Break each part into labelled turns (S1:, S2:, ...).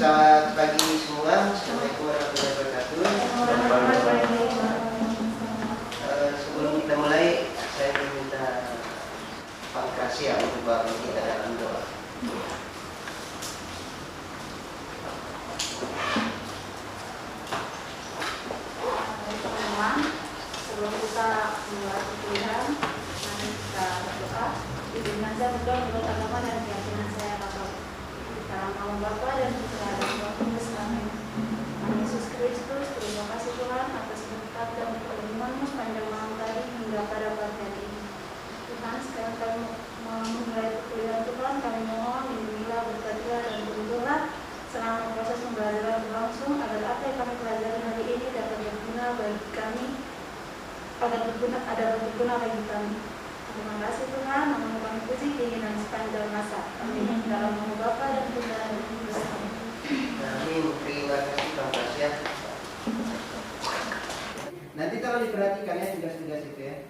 S1: Selamat pagi semua. Assalamualaikum warahmatullahi wabarakatuh. Sebelum kita mulai, saya meminta Pak Gracia untuk bawa kita dalam doa.
S2: Sebelum kita mulai perkuliahan, mari kita berdoa. Izinkan saya berdoa menurut agama dan keyakinan saya Bapak. Dalam nama Bapa dan Putra dan Roh Kudus. Amin. Tuhan Yesus Kristus, terima kasih Tuhan atas berkat dan perlindungan-Mu sepanjang malam tadi hingga pada pagi hari ini. Tuhan, sekarang kami mau memulai perkuliahan Tuhan, kami mohon lindungilah, berkatilah dan tuntunlah selama proses pembelajaran berlangsung agar apa yang kami pelajari hari ini dapat berguna bagi kami, ada berguna bagi kami. Terima kasih Tuhan, nama kami puji keinginan sepanjang masa. Amin. Dalam nama Bapa dan Putra dan Roh Kudus.
S1: Amin. Terima kasih Pak Gracia. Nanti kalau diperhatikan ya tugas-tugas itu ya.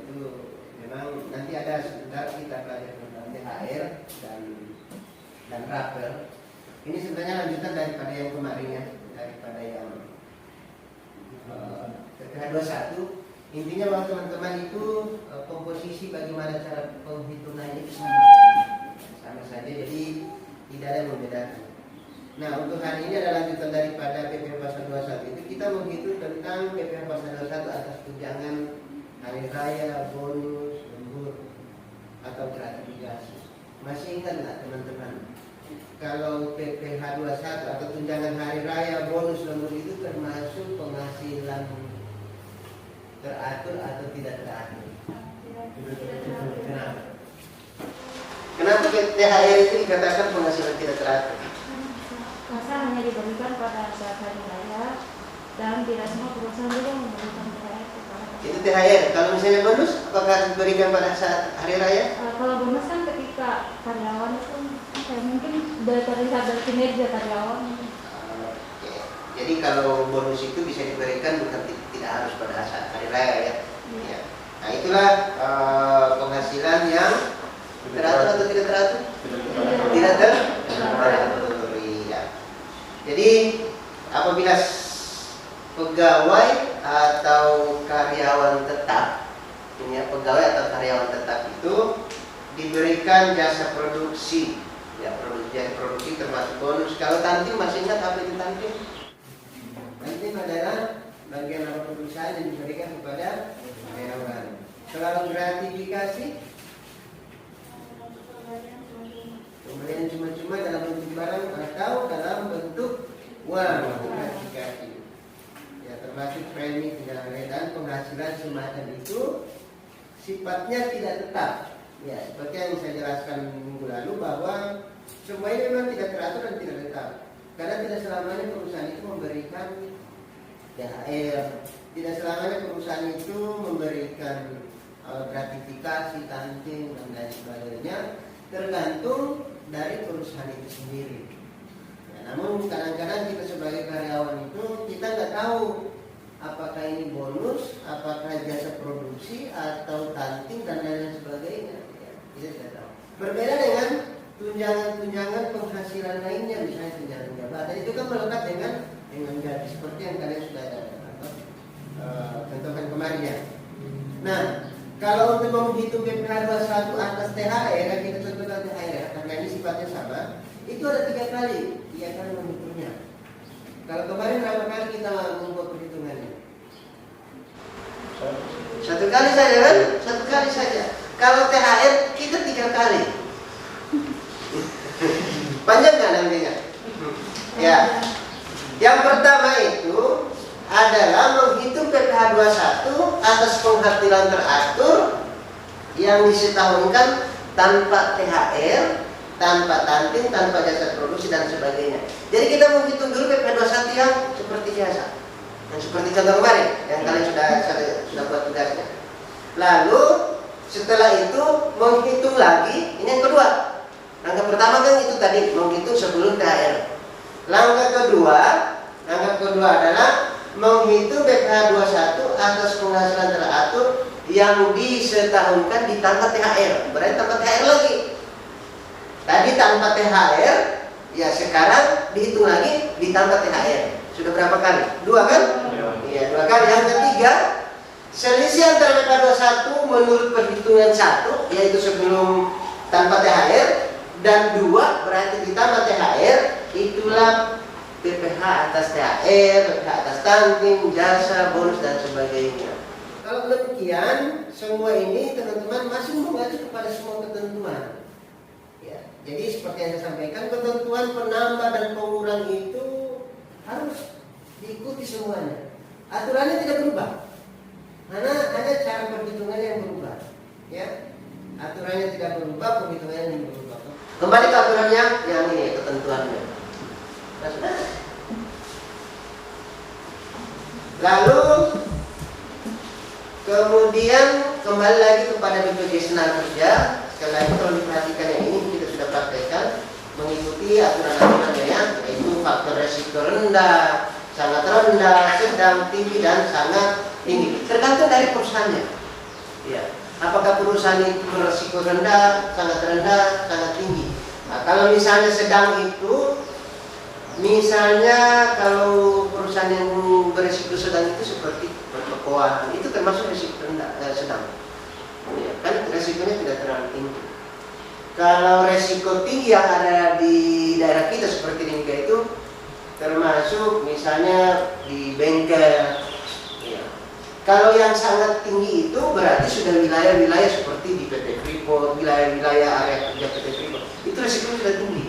S1: Itu memang nanti ada sebentar kita pelajari tentang THR dan rapel. Ini sebenarnya lanjutan daripada yang kemarin ya, daripada yang PPH 21. Intinya bahwa teman-teman itu komposisi bagaimana cara penghitungannya itu sama saja, jadi tidak ada yang membedakan. Nah, untuk hari ini ada lanjutan daripada PPH pasal 21 itu kita menghitung tentang PPH pasal 21 atas tunjangan hari raya, bonus, lembur atau gratifikasi. Masih ingat nggak teman-teman? Kalau PPH 21 atau tunjangan hari raya, bonus, lembur itu termasuk penghasilan teratur atau tidak teratur? Kenapa THR itu dikatakan penghasilan tidak teratur?
S2: Masa hanya diberikan pada saat hari raya dan tidak semua perusahaan juga memberikan THR kepada
S1: Itu THR. Kalau misalnya bonus, apakah harus diberikan pada saat hari raya?
S2: kalau bonus kan ketika karyawan itu mungkin terlihat dari kinerja karyawan.
S1: Oke. Jadi kalau bonus itu bisa diberikan bukan tidak harus pada saat hari raya ya. Ya. Nah itulah penghasilan yang teratur atau tidak teratur? Tidak teratur. Ya. Jadi apabila pegawai atau karyawan tetap, ini pegawai atau karyawan tetap itu diberikan jasa produksi, ya produksi termasuk bonus. Kalau tantim masih ingat apa itu tantim? Tantim adalah bagian apa perusahaan yang diberikan kepada karyawan. Kalau gratifikasi, pemberian cuma-cuma dalam bentuk barang atau dalam bentuk uang, gratifikasi. Ya termasuk premi tunjangan dan penghasilan semacam itu sifatnya tidak tetap. Ya seperti yang saya jelaskan minggu lalu bahwa semuanya memang tidak teratur dan tidak tetap. Karena tidak selamanya perusahaan itu memberikan THR, tidak selamanya perusahaan itu memberikan gratifikasi, tanting dan lain sebagainya, tergantung dari perusahaan itu sendiri. Ya, namun kadang-kadang kita sebagai karyawan itu kita nggak tahu apakah ini bonus, apakah jasa produksi atau tanting dan lain sebagainya. Ya, kita tidak tahu. Berbeda dengan tunjangan-tunjangan penghasilan lainnya, misalnya tunjangan jabatan itu kan melekat dengan gaji seperti yang kalian sudah ada contohkan kemarin ya. Nah, kalau untuk menghitung PPH 21 atas THR, kita contohkan THR karena ini sifatnya sama, itu ada 3 kali menghitungnya. Kalau kemarin berapa kali kita membuat perhitungannya? 1 kali saja kan? 1 kali saja. Kalau THR kita 3 kali. Panjang nggak nantinya? Ya. Yang pertama itu adalah menghitung PPH 21 atas penghasilan teratur yang disetahunkan tanpa THR, tanpa tanting, tanpa jasa produksi dan sebagainya. Jadi kita menghitung dulu PPH 21 yang seperti biasa, yang seperti contoh kemarin yang kalian sudah buat tugasnya. Lalu setelah itu menghitung lagi, ini yang kedua. Langkah pertama kan itu tadi menghitung sebelum THR. Langkah kedua adalah menghitung PPH 21 atas penghasilan teratur yang disetahunkan ditambah THR. Berarti tambah THR lagi. Tadi tanpa THR Ya sekarang dihitung lagi ditambah THR. Sudah berapa kali? 2 kan? Iya 2 kali. Yang ketiga, selisih antara BPH 21 menurut perhitungan 1 yaitu sebelum tanpa THR dan 2 berarti ditambah THR, itulah BPH atas THR, BPH atas tanggung, jasa, bonus dan sebagainya. Kalau demikian, semua ini teman-teman masih mengacu kepada semua ketentuan. Ya, jadi seperti yang saya sampaikan, ketentuan penambah dan pengurang itu harus diikuti semuanya. Aturannya tidak berubah, karena ada cara perhitungannya yang berubah. Ya, aturannya tidak berubah, perhitungannya yang berubah. Kembali ke aturannya, yang ini ketentuannya. Nah, sudah. Lalu kemudian kembali lagi kepada BPJS Tenagakerja. Sekali lagi kalau diperhatikan yang ini kita sudah praktekkan mengikuti aturan-aturannya ya, yaitu faktor resiko rendah, sangat rendah, sedang, tinggi dan sangat tinggi. Tergantung dari perusahaannya. Ya, apakah perusahaan itu beresiko rendah, sangat tinggi. Nah, kalau misalnya sedang itu, misalnya kalau perusahaan yang beresiko sedang itu seperti pertokoan, itu termasuk resiko rendah, sedang. Ya, kan resikonya tidak terlalu tinggi. Kalau resiko tinggi yang ada di daerah kita seperti di Nika itu termasuk misalnya di bengkel. Ya. Kalau yang sangat tinggi itu berarti sudah wilayah-wilayah seperti di PT Freeport, wilayah-wilayah area kerja PT Freeport. Itu resikonya sudah tinggi.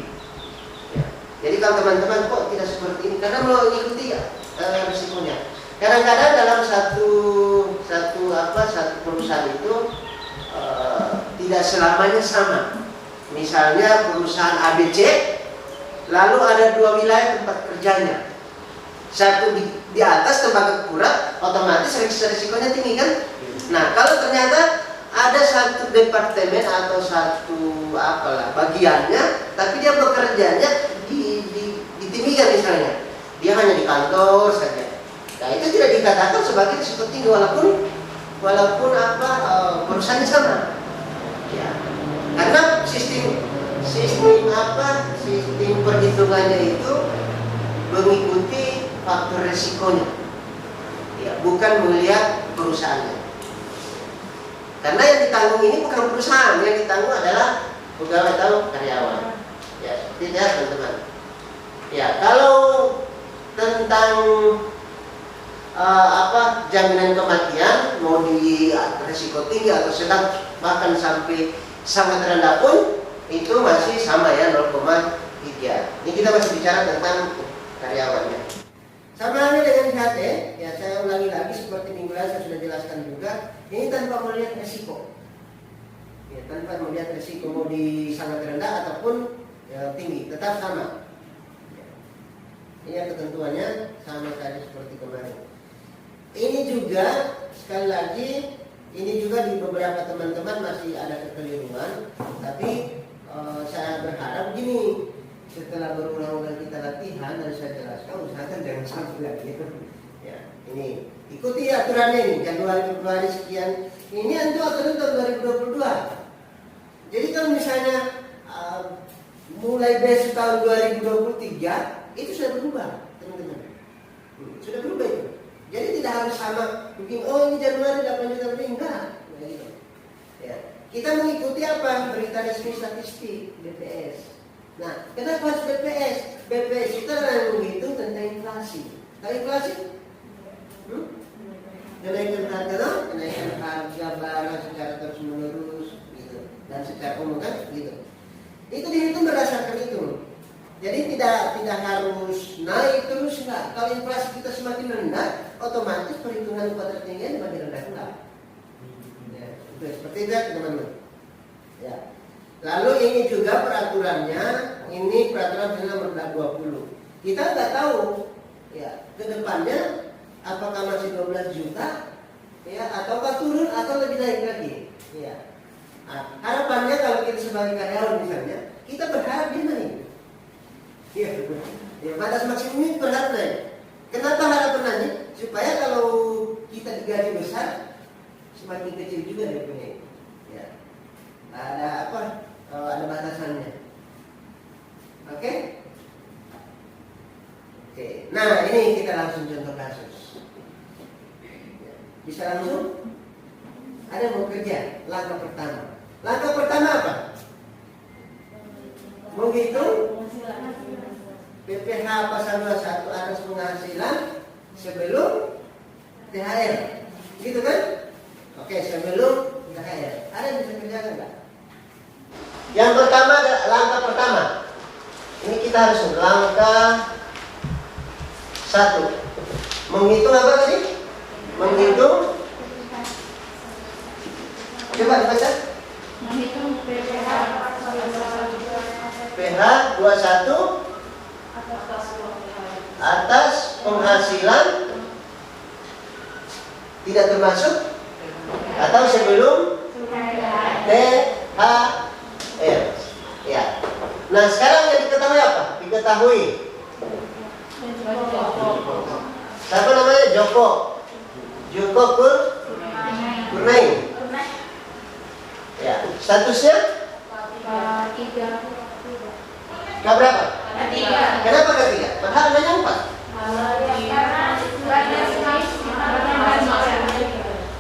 S1: Ya. Jadi kalau teman-teman kok tidak seperti ini, karena mau mengikuti ya, resikonya. Kadang-kadang dalam satu perusahaan itu tidak selamanya sama. Misalnya perusahaan ABC, lalu ada 2 wilayah tempat kerjanya. Satu di atas tempat kurang, otomatis resikonya tinggi kan? Nah, kalau ternyata ada satu departemen atau satu bagiannya, tapi dia bekerjanya ditinggikan misalnya, dia hanya di kantor saja. Nah, itu tidak dikatakan sebagai risiko tinggi walaupun perusahaannya sama. Ya. Karena sistem perhitungannya itu mengikuti faktor resikonya. Ya, bukan melihat perusahaannya. Karena yang ditanggung ini bukan perusahaan, yang ditanggung adalah pegawai atau karyawan. Ya, tidak teman-teman. Ya, kalau tentang jaminan kematian mau di risiko tinggi atau sedang bahkan sampai sangat rendah pun itu masih sama ya 0,3. Ini kita masih bicara tentang karyawannya. Sama halnya dengan HT, ya saya ulangi lagi seperti minggu lalu saya sudah jelaskan juga. Ini tanpa melihat risiko. Ya, tanpa melihat risiko mau di sangat rendah ataupun ya, tinggi, tetap sama. Ya. Ini ketentuannya sama saja seperti kemarin. Ini juga sekali lagi, ini juga di beberapa teman-teman masih ada kekeliruan, tapi saya berharap gini, setelah berulang-ulang kita latihan dan saya jelaskan, usahakan jangan sampai lagi. Ya, ini ikuti aturannya ini, Januari sekian. Ini untuk aturan tahun 2022. Jadi kalau misalnya mulai besok tahun 2023 itu sudah berubah, teman-teman. Sudah berubah itu. Jadi tidak harus sama, mungkin ini Januari 8 juta lebih, enggak. Ya. Kita mengikuti apa? Berita resmi statistik BPS. Nah, kenapa harus BPS? BPS itu adalah yang menghitung tentang inflasi. Tahu inflasi? Kenaikan harga barang secara terus menerus, gitu. Dan secara umum kan, gitu. Itu dihitung berdasarkan itu. Jadi tidak harus naik terus enggak. Kalau inflasi kita semakin rendah, otomatis perhitungan upah tertinggi semakin rendah enggak. Ya, itu seperti itu teman-teman. Ya. Lalu ini juga peraturannya, ini peraturan nomor 20. Kita nggak tahu ya ke depannya apakah masih 12 juta ya ataukah turun atau lebih naik lagi. Ya. Nah, harapannya kalau kita sebagai karyawan misalnya, kita berharap dia naik. Ya, batas maksimum ini berharap naik. Kenapa harapan naik? Supaya kalau kita digaji besar, semakin kecil juga DP-nya. Ya, ada batasannya. Oke? nih kita langsung contoh kasus. Bisa langsung? Ada mau kerja? Langkah pertama. Langkah pertama apa? Menghitung PPh pasal 21 atas penghasilan sebelum THR. Gitu kan? Oke, sebelum THR. Ada yang bisa kerjakan nggak? Yang pertama adalah langkah pertama. Ini kita harus langkah 1. Menghitung apa tadi? Menghitung. Coba dibaca.
S2: Menghitung PPh
S1: PH 21 atas penghasilan tidak termasuk atau sebelum THR. Ya. Nah, sekarang yang diketahui apa? Diketahui siapa namanya? Joko Kurnain. Ya, statusnya K berapa?
S2: Ketiga.
S1: Kenapa ketiga? Padahal hanya 4.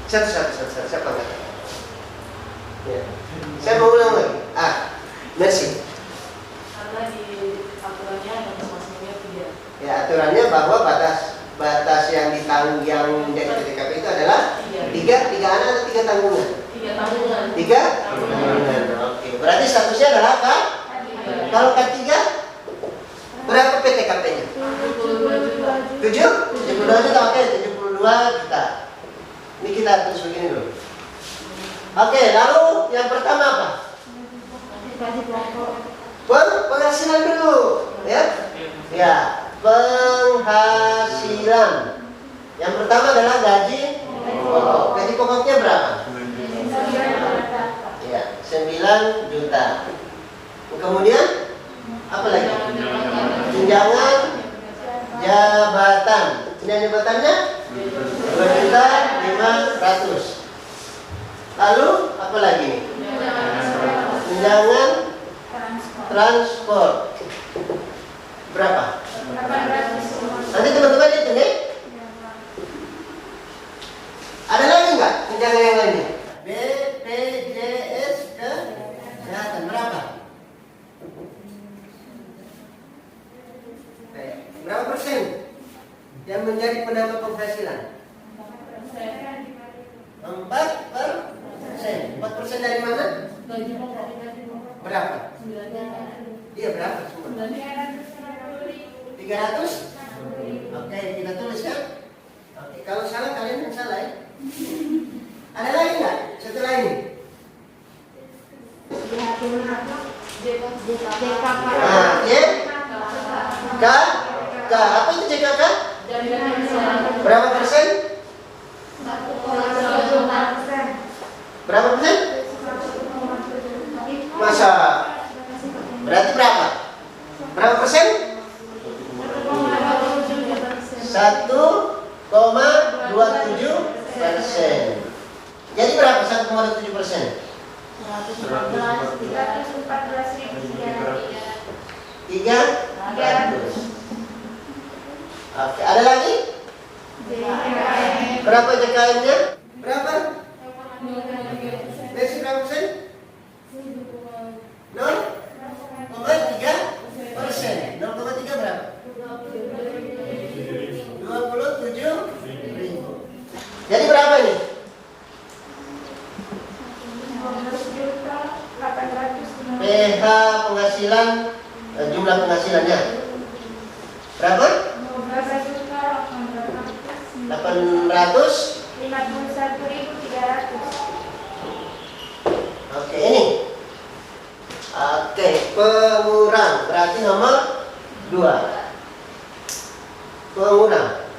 S1: Satu. Siapa nggak? Ya. Saya mau ulang lagi. Merci.
S3: Karena di aturannya batas-batasnya 3.
S1: Ya, aturannya bahwa batas yang ditanggung yang menjadi PTKP itu adalah 3 anak atau 3 tanggungan?
S3: 3 tanggungan.
S1: 3 tanggungan. Oke, berarti statusnya adalah K. Kalau K3 berapa PTKP-nya? 72 juta. Oke, 72 juta. Ini kita tulis begini dulu. Oke, lalu yang pertama apa? Penghasilan dulu, ya. Ya, penghasilan. Yang pertama adalah gaji pokok. Gaji pokoknya berapa? Ya, 9 juta. Kemudian apa lagi? Tunjangan jabatan. Tunjangan jabatannya 2.500.000. Lalu apa lagi? Tunjangan transport berapa? Nanti teman-teman hitung ya. Ada lagi nggak tunjangan yang lainnya? BPJS kesehatan berapa? Berapa persen yang menjadi penambah penghasilan? 4%. 4% dari mana?
S3: Gaji pokok.
S1: Berapa?
S3: 9.
S1: Iya, berapa semua? 300? Oke, kita tulis ya. Oke, kalau salah kalian yang salah ya. Ada lagi nggak setelah ini? Nah, JKK. Apa itu JKK? Berapa persen? Berapa persen? Masa? Berarti berapa? Berapa persen? 1,27%. Jadi berapa 1,27%? 300. Oke, ada lagi? Berapa JKM-nya? Berapa? Besi berapa persen? 0,3%. 0,3 berapa? 27.000. Jadi berapa ini?
S2: 15.800.
S1: PH penghasilan, jumlah penghasilannya berapa?
S2: 851.300.
S1: Oke, ini. Oke, pengurang berarti nomor 2. Pengurang.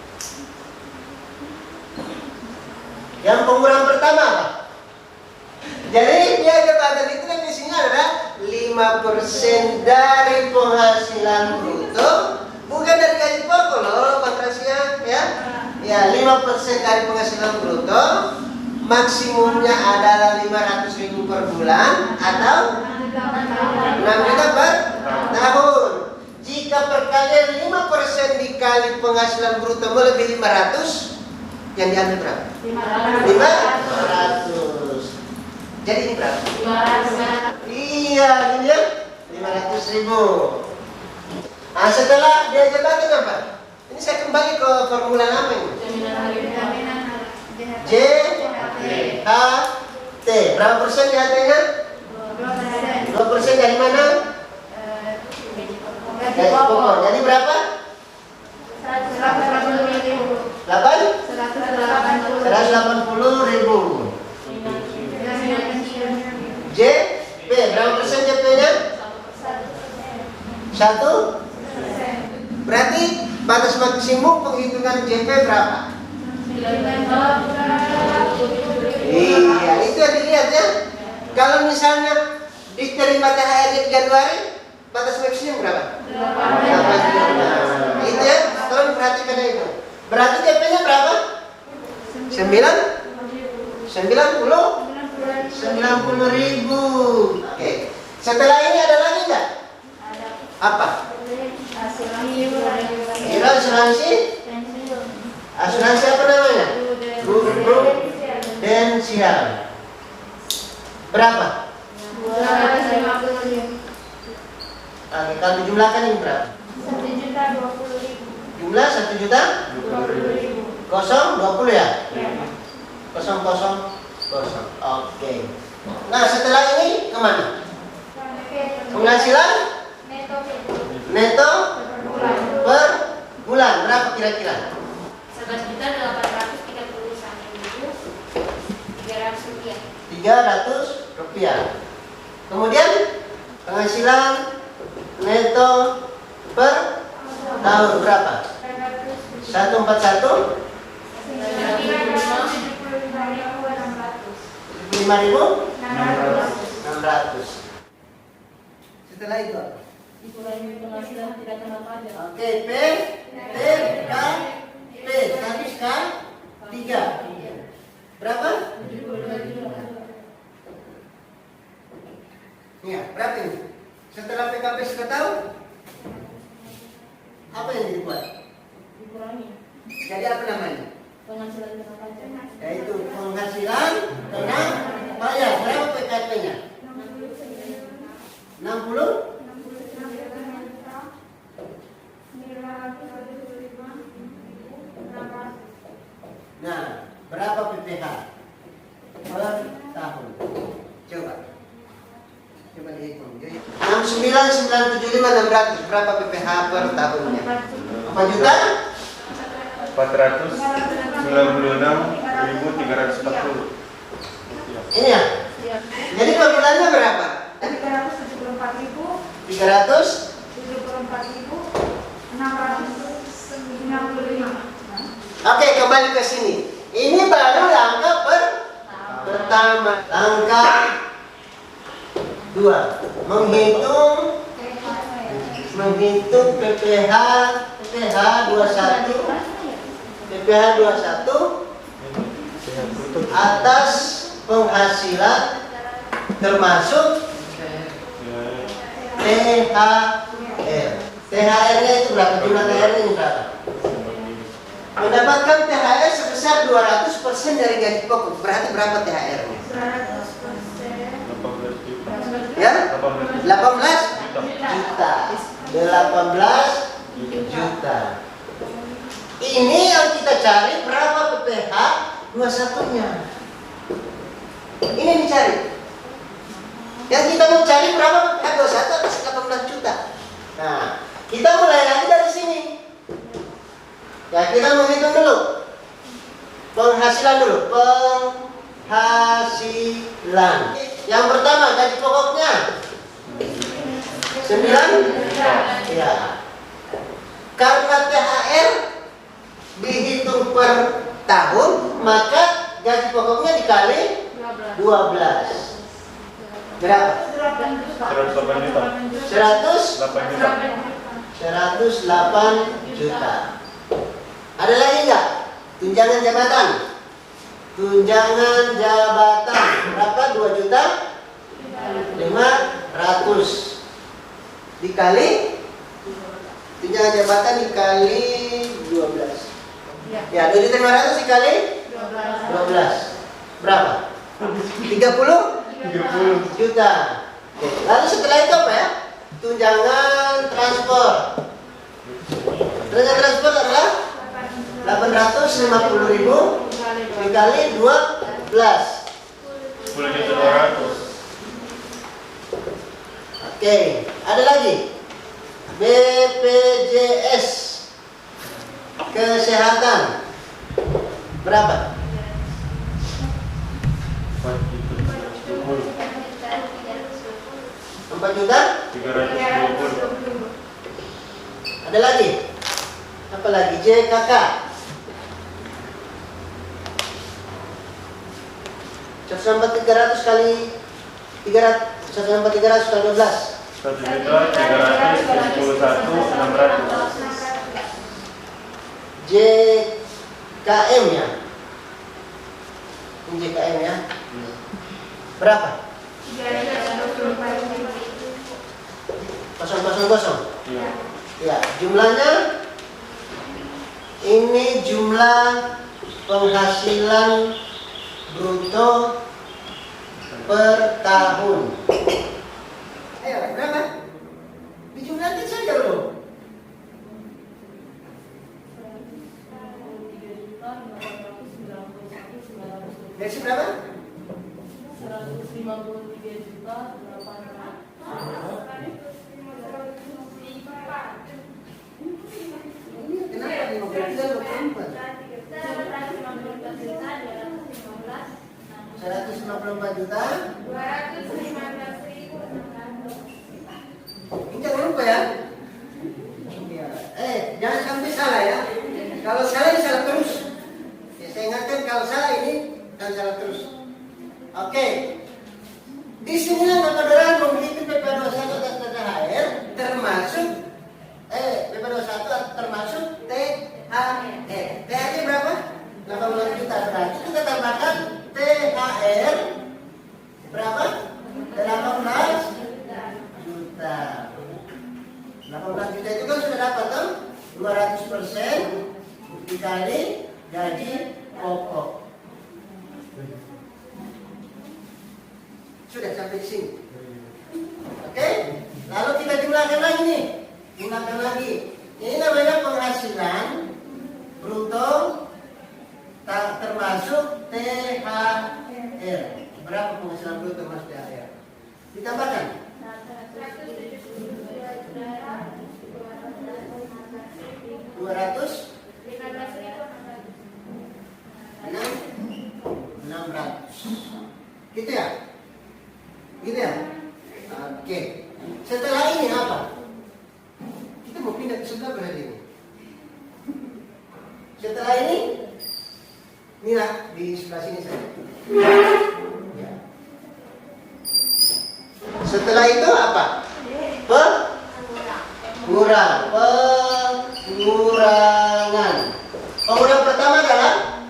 S1: Yang pengurang pertama apa? Jadi biaya jabatan itu kan isinya adalah 5% dari penghasilan bruto, bukan dari gaji pokok loh, Pak Rasia, ya. Ya, 5% dari penghasilan bruto, maksimumnya adalah 500.000 per bulan atau 6 juta per tahun. Jika jika perkalian 5% dikali penghasilan bruto melebihi 500, yang diambil berapa? 500. Jadi ini berapa?
S3: 500.
S1: Iya, ini ya 500.000. Nah, setelah dia jabatan apa? Ini saya kembali ke formula lama ini. J H T. Berapa persen JHT-nya? 2% dari mana? Gaji pokok. Jadi berapa? 180.000. J P. Berapa persen JP-nya? 1. Berarti batas maksimum penghitungan JP berapa? Iya, itu yang dilihat ya. Kalau misalnya diterima THR di Januari, batas maksimum berapa? 8. Itu ya, tolong perhatikan itu. Berarti JP-nya berapa? 90.000. Oke. Setelah ini ada lagi nggak? Apa? Asuransi? Asuransi apa namanya? Prudensial. Berapa?
S2: 250.000.
S1: Oke, kalau dijumlahkan ini berapa?
S2: 1.020.000.
S1: Jumlah 1.020.000. Kosong 20 ya? Kosong. Oke. Nah, setelah ini kemana? Penghasilan neto per bulan berapa kira-kira? 300 rupiah. Kemudian penghasilan neto per tahun berapa? 141 75.600. Setelah itu apa?
S3: Dikurangi penghasilan tidak kena pajak.
S1: Oke, P habis kan 3. Berapa?
S3: 72 juta.
S1: Iya, berapa ini? Setelah PKP sudah tahu apa yang dibuat?
S3: Dikurangi
S1: Jadi apa namanya?
S3: penghasilan kena pajak.
S1: Yaitu penghasilan kena pajak. Berapa PKP-nya? 60? Nah, berapa PPh per tahun? Coba dihitung. 69.975.600 berapa PPh per tahunnya? 4 juta?
S4: 496.340.
S1: Ini ya? Jadi per bulannya berapa?
S2: 374.695.
S1: Oke, kembali ke sini. Ini baru langkah pertama. Langkah 2. Menghitung PPh 21 atas penghasilan termasuk THR. THR-nya itu berapa? Jumlah THR-nya ini berapa? Mendapatkan THR sebesar 200% dari gaji pokok. Berarti berapa THR-nya?
S4: 18 juta.
S1: Ya?
S4: 18
S1: 18 juta. 18 juta. Ini yang kita cari berapa PPh 21-nya. Ini dicari. Yang kita mau cari berapa PPh 21 atas 18 juta. Nah, kita mulai lagi dari sini. Ya, kita menghitung dulu. Penghasilan dulu. Penghasilan. Yang pertama gaji pokoknya 9. Ya. Karena THR dihitung per tahun, maka gaji pokoknya dikali 12. Berapa?
S4: 108 juta.
S1: 108 juta. Ada lagi nggak? Tunjangan jabatan. Tunjangan jabatan berapa? 2 juta 500 dikali tunjangan jabatan dikali 12.
S3: Ya.
S1: Ya, 2.500.000 dikali 12. Berapa? 30
S4: 30.
S1: juta. Oke. Lalu setelah itu apa ya? Tunjangan transport. Tunjangan transport adalah 850.000 dikali 12.
S4: 10.200.000.
S1: Oke, ada lagi. BPJS Kesehatan. Berapa? 4 juta?
S4: 320.
S1: Ada lagi? Apa lagi? JKK. 140.300 kali 140.300 kali 12.
S4: 1.371.600.
S1: JKM ya. Ini JKM ya. Berapa? 000.
S4: Iya.
S1: Ya, jumlahnya ini jumlah penghasilan bruto per tahun. Ayo, berapa? Dijumlahkan saja loh. Versi berapa? 154 juta. Ini jangan lupa ya. Jangan sampai salah ya. Kalau salah ini salah terus. Ya, saya ingatkan kalau salah ini dan salah terus. Oke. Di sini Bapak memiliki PP21 dan THR termasuk PP21 termasuk THR. THR berapa? 18 juta. Berarti kita tambahkan THR berapa? 18 juta. 18 juta itu kan sudah dapat kan? 200% dikali gaji pokok. Sudah sampai di sini. Oke? Lalu kita jumlahkan lagi nih. Jumlahkan lagi. Ini namanya penghasilan bruto tak termasuk THR. Berapa penghasilan bruto termasuk THR? Ditambahkan. 200 600. Gitu ya? Gitu ya? Oke. Setelah ini apa? Kita mau pindah ke sebelah berarti ini. Setelah ini, inilah di sebelah sini saja. Ya. Setelah itu apa? Pengurangan. Pengurangan pertama adalah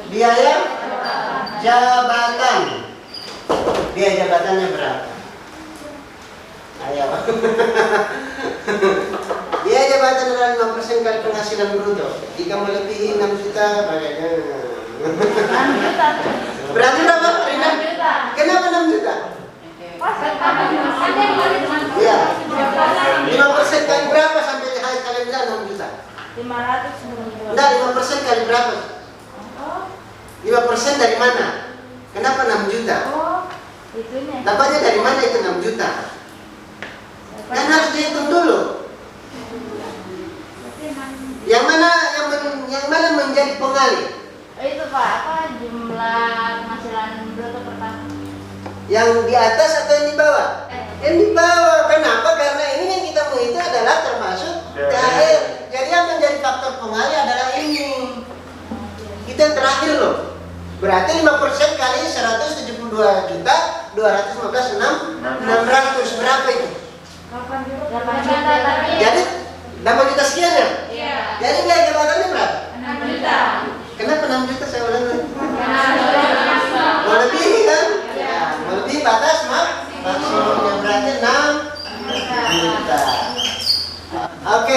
S1: biaya jabatan. Biaya jabatannya berapa? Ayo. Biaya jabatan adalah 5% kali penghasilan bruto. Jika melebihi 6 juta, makanya.
S2: 6 juta.
S1: Berarti berapa? 6
S2: juta.
S1: Kenapa 6 juta? Iya. 5% kali berapa sampai kalian bilang 6 juta?
S2: 500.
S1: Enggak, 5% kali berapa? 5% dari mana? Kenapa 6 juta?
S2: Itunya.
S1: Dapatnya dari mana itu 6 juta? Kan harus dihitung dulu. Yang mana menjadi pengalih?
S2: Itu Pak, jumlah penghasilan bruto per tahun?
S1: Yang di atas atau yang di bawah? Yang di bawah. Kenapa? Karena ini yang kita menghitung adalah termasuk THR. Jadi yang menjadi faktor pengalih adalah ini. Itu yang terakhir loh. Berarti 5% kali 172 juta 215.600. Berapa itu?
S2: 8 juta.
S1: Jadi 8 juta sekian ya?
S2: Iya.
S1: Jadi biaya jabatannya berapa?
S2: 6 juta.
S1: Kenapa 6 juta saya ulang lagi? Mau lebih kan? Ya, mau lebih batas maksimumnya berarti 6 juta. Oke,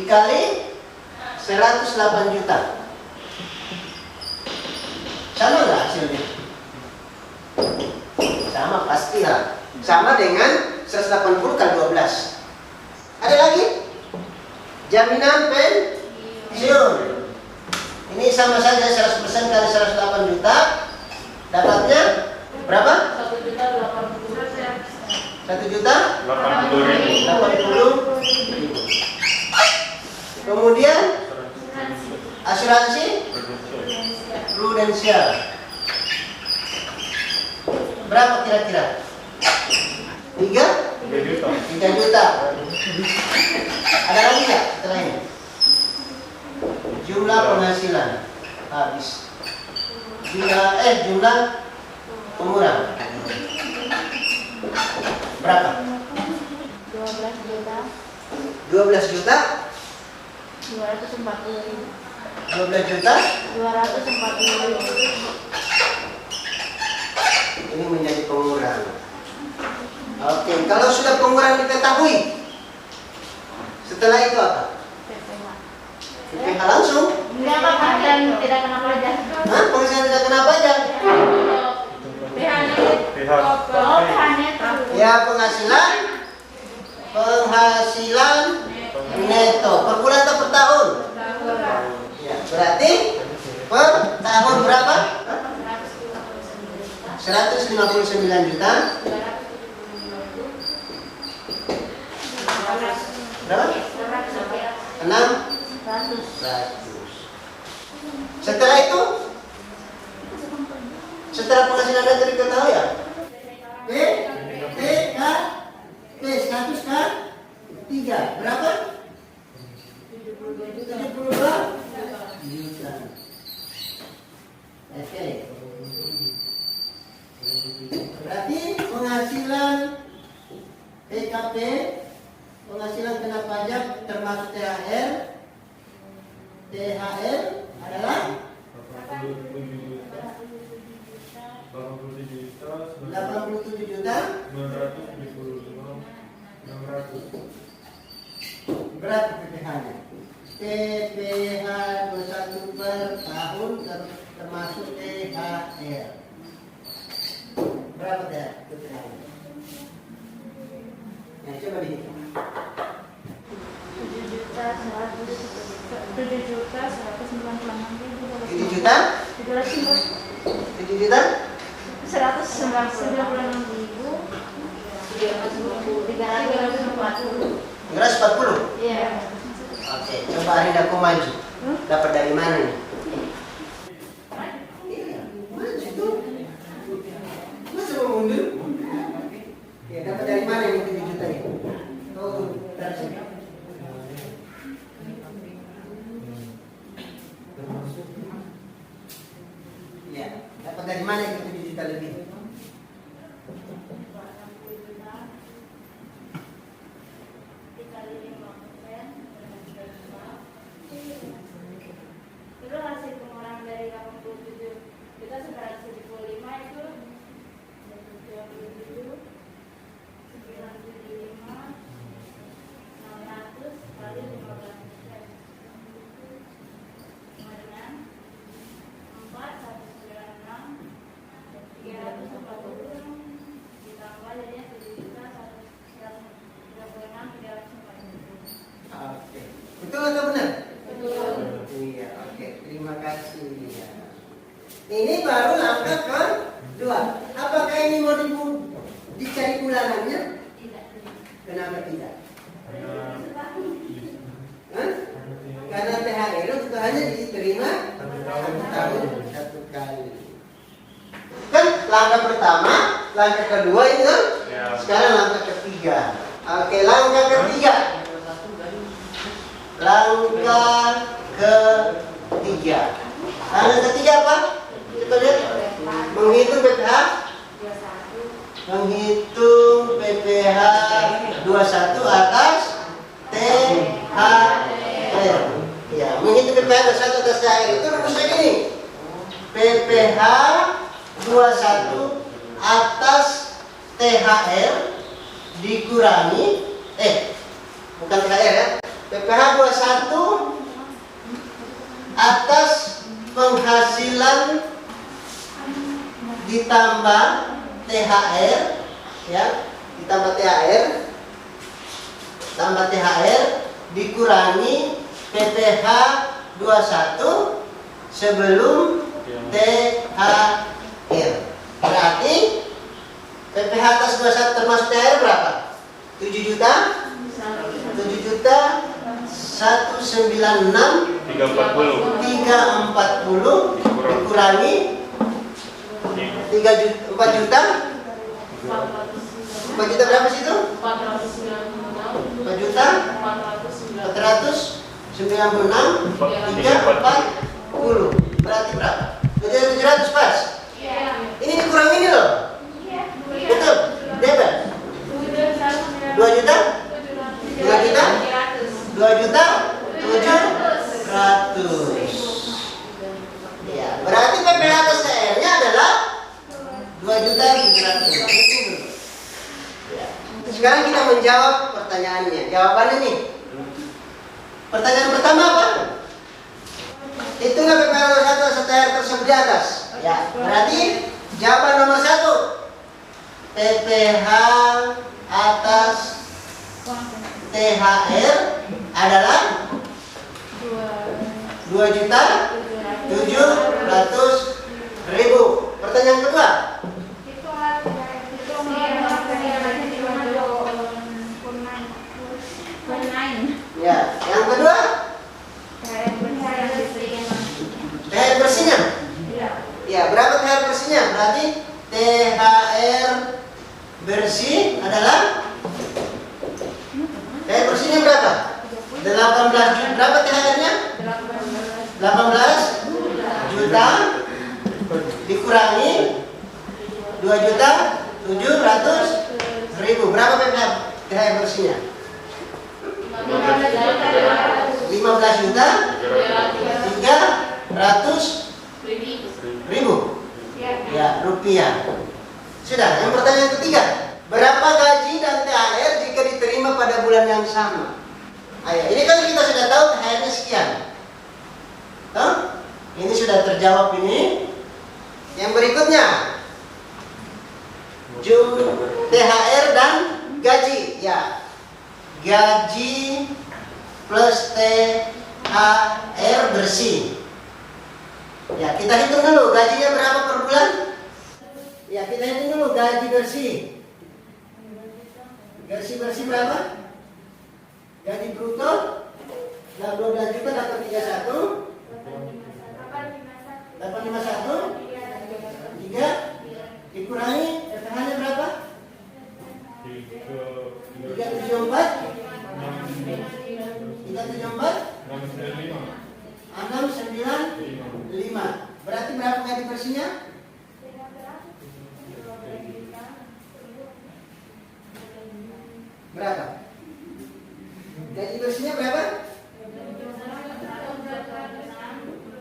S1: dikali 108 juta. Sama nggak hasilnya? Sama pasti lah. Sama dengan 180 kali 12. Ada lagi? Jaminan pensiun. Ini sama saja 100% kali 108 juta. Dapatnya berapa? 1 juta 80.000. Kemudian asuransi prudensial. Berapa kira-kira? 3 juta. Ada lagi nggak setelah ini? Jumlah penghasilan habis. Jumlah pengurang. Berapa?
S2: 12 juta
S1: 12 juta
S2: 240.000.
S1: 12 juta
S2: 240.000.
S1: ini menjadi pengurang. Oke, kalau sudah pengurang diketahui, setelah itu apa? PPH langsung?
S2: Enggak apa dan tidak kena pajak.
S1: Hah? Penghasilan tidak kena pajak?
S2: Oh, netto.
S1: Ya, penghasilan neto per bulan atau per tahun? Ya, berarti per tahun berapa? 159 juta. Berapa? 600. Setelah itu, setelah penghasilan neto diketahui ya, status K3 berapa? 72 juta. Oke. Berarti penghasilan PKP, penghasilan kena pajak termasuk THR adalah 87 juta 600. Berapa PPH-nya? PPH 21 per tahun termasuk THR. Berapa THR PPH-nya? Nah, coba dihitung.
S2: 7 juta 196.000.
S1: 7 juta? 7 juta?
S2: 196.340.
S1: 340?
S2: Iya.
S1: Oke, coba Arinda aku maju. Dapat dari mana nih? Iya, maju tuh. Masa mau mundur? Ya, dapat dari mana ini 7 juta ini? Oh, dari sini. Ya, dapat dari mana ini 7 juta lebih?
S2: Itu hasil pengurangan dari 87 kita 975 itu 97 975 600 kali 15%. Kemudian 4 196 340 ditambah jadinya 7 juta 136 340.
S1: Oke. Betul atau benar?
S2: Betul.
S1: Iya, oke. Terima kasih. Ya. Ini baru langkah kedua. Apakah ini mau dicari bulanannya?
S2: Tidak.
S1: Kenapa tidak? Hah? Karena THR itu hanya diterima 1 tahun 1 kali. Kan langkah pertama, langkah kedua ini kan?
S4: Ya.
S1: Sekarang langkah ketiga. Oke, langkah ketiga. Langkah ketiga. Langkah ketiga apa? Kita lihat. Menghitung PPH.
S2: 21.
S1: Menghitung PPH 21 atas THR. Ya, menghitung PPH 21 atas THR itu rumusnya gini. PPH 21 atas THR dikurangi bukan THR ya. PPh 21 atas penghasilan ditambah THR, ya, ditambah THR, tambah THR dikurangi PPh 21 sebelum THR. Berarti PPh atas 21 termasuk THR berapa? 7 juta? 7 juta 196
S4: 340
S1: 340 dikurangi 4 juta 4 juta berapa sih itu? 4 juta 496 340 berarti berapa? 700 pas? Ini dikurang ini loh. Betul? Debet? 2 juta? 2 juta? 2 juta 700. Ya, berarti PPh atas THR-nya adalah 2 juta 700. Ya. Sekarang kita menjawab pertanyaannya. Jawabannya nih. Pertanyaan pertama apa? Itulah PPh 21 atas THR tersebut di atas. Ya, berarti jawaban nomor 1. PPh atas THR adalah 2 juta 700.000. Pertanyaan kedua. Ya, yang kedua. THR bersihnya. Ya, berapa THR bersihnya? Berarti THR bersih adalah THR bersihnya berapa? 18 juta. Berapa THR-nya? 18 juta dikurangi 2 juta 700.000. Berapa PPh THR bersihnya? 15 juta 300.000. Ya, rupiah. Sudah, yang pertanyaan ketiga. Berapa gaji dan THR jika diterima pada bulan yang sama? Ayo, ini kan kita sudah tahu THR-nya sekian. Toh? Ini sudah terjawab ini. Yang berikutnya, THR dan gaji. Ya, gaji plus THR bersih. Ya, kita hitung dulu gajinya berapa per bulan. Ya, kita hitung dulu gaji bersih. Gaji bersih berapa? Gaji bruto 12 juta 851 3 dikurangi PPh-nya berapa? 374 695. Berarti berapa gaji bersihnya? Berapa? Gaji bersihnya berapa?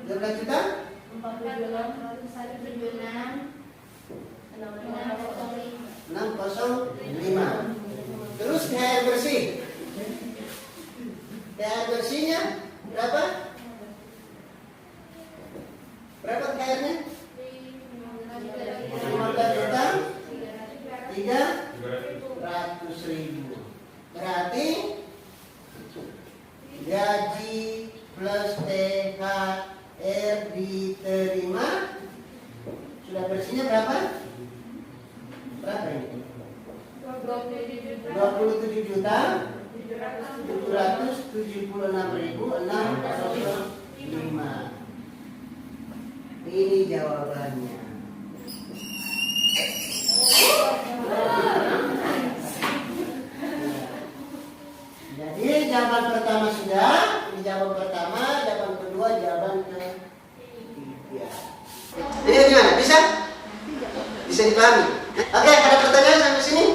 S1: 12 juta? 605. Terus THR bersih. THR bersihnya berapa? Berapa THR-nya? 15 juta 300.000. Berarti gaji plus THR diterima sudah bersihnya berapa? Berapa ini? 27 juta 776.605. Ini jawabannya. Jadi jawaban pertama sudah, ini jawaban pertama, jawaban kedua, jawaban ketiga. Ini gimana? Bisa? Bisa dipahami? Oke, ada pertanyaan sampai sini?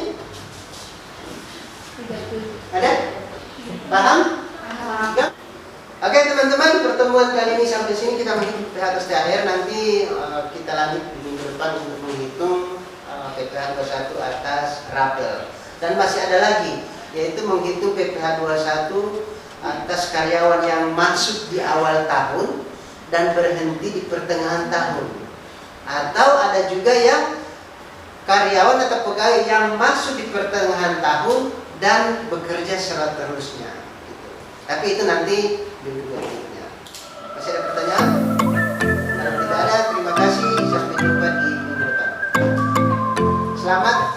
S1: Ada? Paham? Ya? Oke teman-teman, pertemuan kali ini sampai sini kita menghitung PPh atas THR. Nanti kita lanjut di minggu depan untuk menghitung PPh 21 atas rapel. Dan masih ada lagi, yaitu menghitung PPh 21 atas karyawan yang masuk di awal tahun dan berhenti di pertengahan tahun. Atau ada juga yang karyawan atau pegawai yang masuk di pertengahan tahun dan bekerja seterusnya. Gitu. Tapi itu nanti di minggu berikutnya. Masih ada pertanyaan? Kalau tidak ada, terima kasih. Sampai jumpa di minggu depan. Selamat